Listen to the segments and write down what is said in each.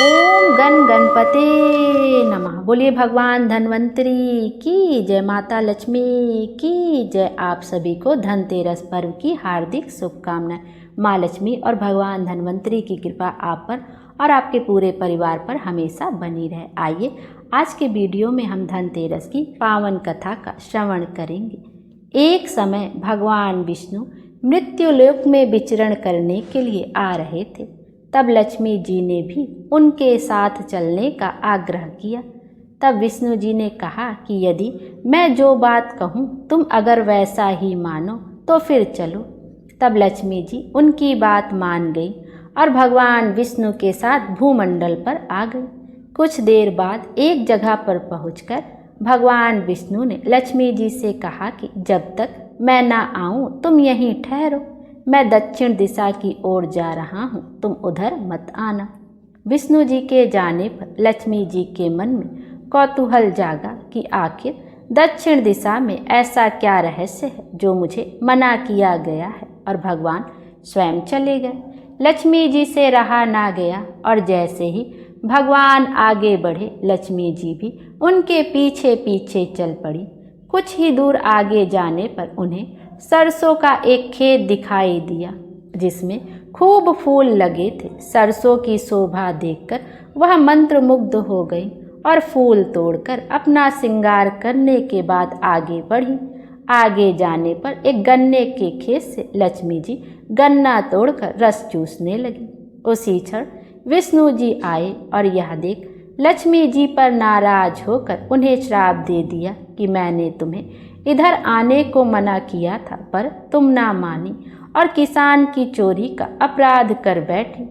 ओम गण गणपते नमः। बोलिए भगवान धन्वंतरी की जय, माता लक्ष्मी की जय। आप सभी को धनतेरस पर्व की हार्दिक शुभकामनाएं। माँ लक्ष्मी और भगवान धन्वंतरी की कृपा आप पर और आपके पूरे परिवार पर हमेशा बनी रहे। आइए आज के वीडियो में हम धनतेरस की पावन कथा का श्रवण करेंगे। एक समय भगवान विष्णु मृत्युलोक में विचरण करने के लिए आ रहे थे। तब लक्ष्मी जी ने भी उनके साथ चलने का आग्रह किया। तब विष्णु जी ने कहा कि यदि मैं जो बात कहूँ तुम अगर वैसा ही मानो तो फिर चलो। तब लक्ष्मी जी उनकी बात मान गई और भगवान विष्णु के साथ भूमंडल पर आ गई। कुछ देर बाद एक जगह पर पहुंचकर भगवान विष्णु ने लक्ष्मी जी से कहा कि जब तक मैं ना आऊँ तुम यहीं ठहरो, मैं दक्षिण दिशा की ओर जा रहा हूँ, तुम उधर मत आना। विष्णु जी के जाने पर लक्ष्मी जी के मन में कौतूहल जागा कि आखिर दक्षिण दिशा में ऐसा क्या रहस्य है जो मुझे मना किया गया है, और भगवान स्वयं चले गए। लक्ष्मी जी से रहा ना गया और जैसे ही भगवान आगे बढ़े लक्ष्मी जी भी उनके पीछे पीछे चल पड़ी। कुछ ही दूर आगे जाने पर उन्हें सरसों का एक खेत दिखाई दिया जिसमें खूब फूल लगे थे। सरसों की शोभा देखकर वह मंत्रमुग्ध हो गई और फूल तोड़कर अपना श्रृंगार करने के बाद आगे बढ़ी। आगे जाने पर एक गन्ने के खेत से लक्ष्मी जी गन्ना तोड़कर रस चूसने लगी। उसी क्षण विष्णु जी आए और यह देख लक्ष्मी जी पर नाराज होकर उन्हें श्राप दे दिया कि मैंने तुम्हें इधर आने को मना किया था पर तुम ना मानी और किसान की चोरी का अपराध कर बैठी।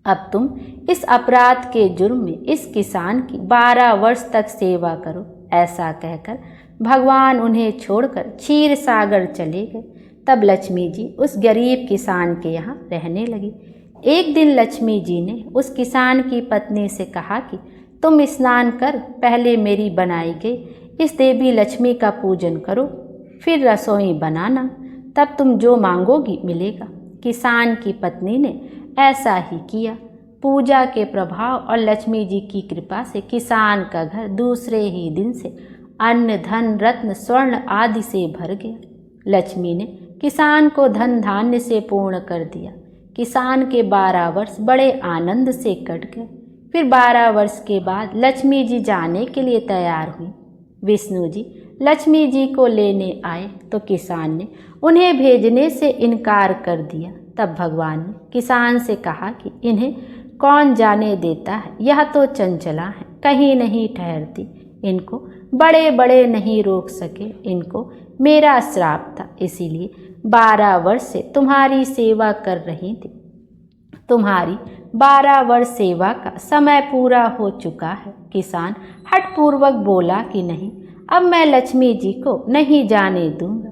अब तुम इस अपराध के जुर्म में इस किसान की 12 वर्ष तक सेवा करो। ऐसा कहकर भगवान उन्हें छोड़कर क्षीर सागर चले गए। तब लक्ष्मी जी उस गरीब किसान के यहाँ रहने लगी। एक दिन लक्ष्मी जी ने उस किसान की पत्नी से कहा कि तुम स्नान कर पहले मेरी बनाई गई इस देवी लक्ष्मी का पूजन करो, फिर रसोई बनाना, तब तुम जो मांगोगी मिलेगा। किसान की पत्नी ने ऐसा ही किया। पूजा के प्रभाव और लक्ष्मी जी की कृपा से किसान का घर दूसरे ही दिन से अन्न धन रत्न स्वर्ण आदि से भर गया। लक्ष्मी ने किसान को धन धान्य से पूर्ण कर दिया। किसान के 12 वर्ष बड़े आनंद से कट गए। फिर 12 वर्ष के बाद लक्ष्मी जी जाने के लिए तैयार हुई। विष्णु जी लक्ष्मी जी को लेने आए तो किसान ने उन्हें भेजने से इनकार कर दिया। तब भगवान ने किसान से कहा कि इन्हें कौन जाने देता है, यह तो चंचला है, कहीं नहीं ठहरती, इनको बड़े बड़े नहीं रोक सके। इनको मेरा श्राप था, इसीलिए 12 वर्ष से तुम्हारी सेवा कर रही थी। तुम्हारी 12 वर्ष सेवा का समय पूरा हो चुका है। किसान हठपूर्वक बोला कि नहीं, अब मैं लक्ष्मी जी को नहीं जाने दूंगा।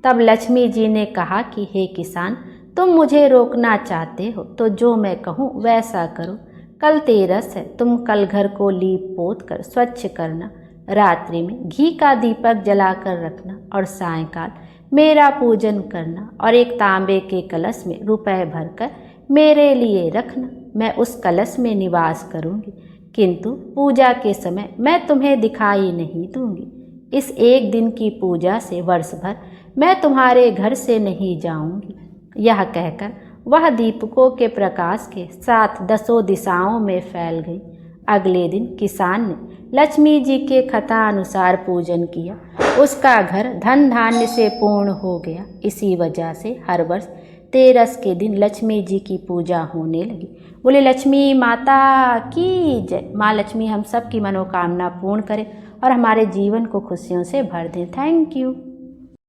तब लक्ष्मी जी ने कहा कि हे किसान, तुम मुझे रोकना चाहते हो तो जो मैं कहूँ वैसा करो। कल तेरस है, तुम कल घर को लीप पोत कर स्वच्छ करना, रात्रि में घी का दीपक जलाकर रखना और सायंकाल मेरा पूजन करना और एक तांबे के कलश में रुपए भरकर मेरे लिए रखना। मैं उस कलश में निवास करूंगी, किंतु पूजा के समय मैं तुम्हें दिखाई नहीं दूंगी। इस एक दिन की पूजा से वर्ष भर मैं तुम्हारे घर से नहीं जाऊंगी। यह कहकर वह दीपकों के प्रकाश के साथ 10 दिशाओं में फैल गई। अगले दिन किसान ने लक्ष्मी जी के कथा अनुसार पूजन किया। उसका घर धन धान्य से पूर्ण हो गया। इसी वजह से हर वर्ष तेरस के दिन लक्ष्मी जी की पूजा होने लगी। बोले लक्ष्मी माता की जय। माँ लक्ष्मी हम सब की मनोकामना पूर्ण करें और हमारे जीवन को खुशियों से भर दें। Thank you.